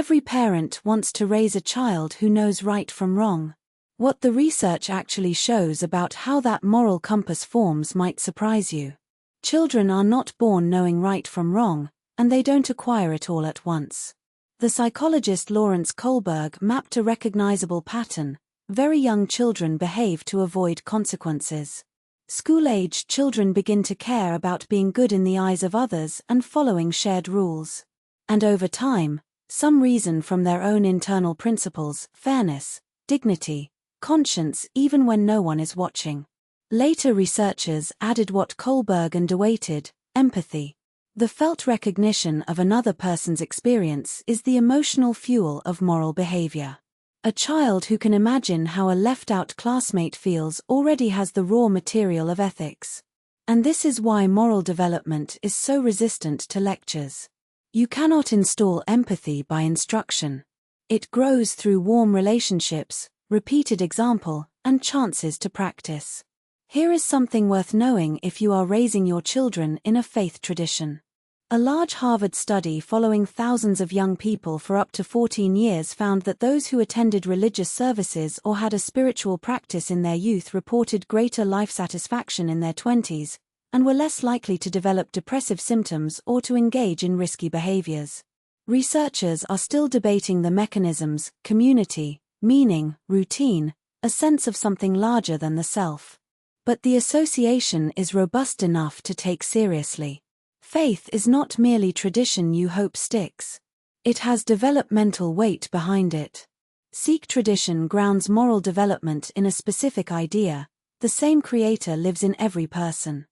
Every parent wants to raise a child who knows right from wrong. What the research actually shows about how that moral compass forms might surprise you. Children are not born knowing right from wrong, and they don't acquire it all at once. The psychologist Lawrence Kohlberg mapped a recognizable pattern. Very young children behave to avoid consequences. School-age children begin to care about being good in the eyes of others and following shared rules. And over time, some reason from their own internal principles, fairness, dignity, conscience, even when no one is watching. Later researchers added what Kohlberg and awaited, empathy. The felt recognition of another person's experience is the emotional fuel of moral behavior. A child who can imagine how a left-out classmate feels already has the raw material of ethics. And this is why moral development is so resistant to lectures. You cannot install empathy by instruction. It grows through warm relationships, repeated example, and chances to practice. Here is something worth knowing if you are raising your children in a faith tradition. A large Harvard study following thousands of young people for up to 14 years found that those who attended religious services or had a spiritual practice in their youth reported greater life satisfaction in their 20s, and were less likely to develop depressive symptoms or to engage in risky behaviors. Researchers are still debating the mechanisms: community, meaning, routine, a sense of something larger than the self. But the association is robust enough to take seriously. Faith is not merely tradition you hope sticks. It has developmental weight behind it. Sikh tradition grounds moral development in a specific idea: the same creator lives in every person.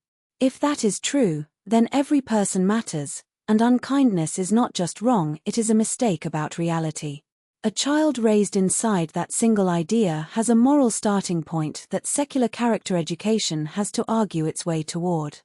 If that is true, then every person matters, and unkindness is not just wrong, it is a mistake about reality. A child raised inside that single idea has a moral starting point that secular character education has to argue its way toward.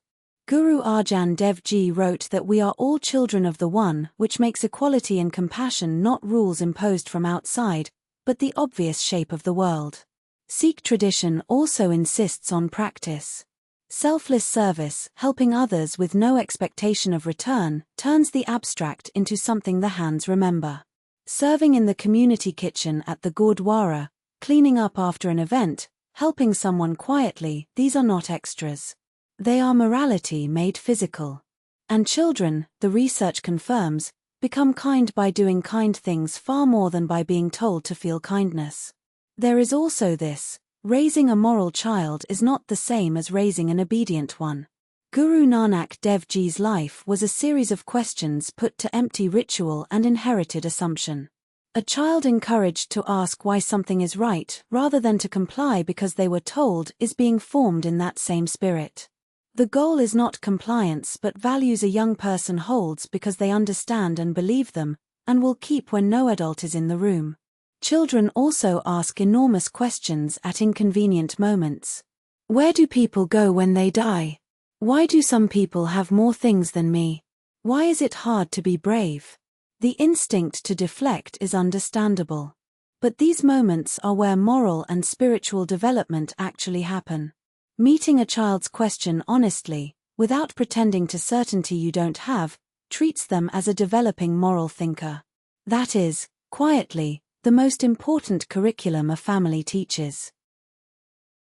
Guru Arjan Dev Ji wrote that we are all children of the One, which makes equality and compassion not rules imposed from outside, but the obvious shape of the world. Sikh tradition also insists on practice. Selfless service, helping others with no expectation of return, turns the abstract into something the hands remember. Serving in the community kitchen at the Gurdwara, cleaning up after an event, helping someone quietly, these are not extras. They are morality made physical. And children, the research confirms, become kind by doing kind things far more than by being told to feel kindness. There is also this: raising a moral child is not the same as raising an obedient one. Guru Nanak Dev Ji's life was a series of questions put to empty ritual and inherited assumption. A child encouraged to ask why something is right rather than to comply because they were told is being formed in that same spirit. The goal is not compliance but values a young person holds because they understand and believe them, and will keep when no adult is in the room. Children also ask enormous questions at inconvenient moments. Where do people go when they die? Why do some people have more things than me? Why is it hard to be brave? The instinct to deflect is understandable. But these moments are where moral and spiritual development actually happen. Meeting a child's question honestly, without pretending to certainty you don't have, treats them as a developing moral thinker. That is, quietly, the most important curriculum a family teaches.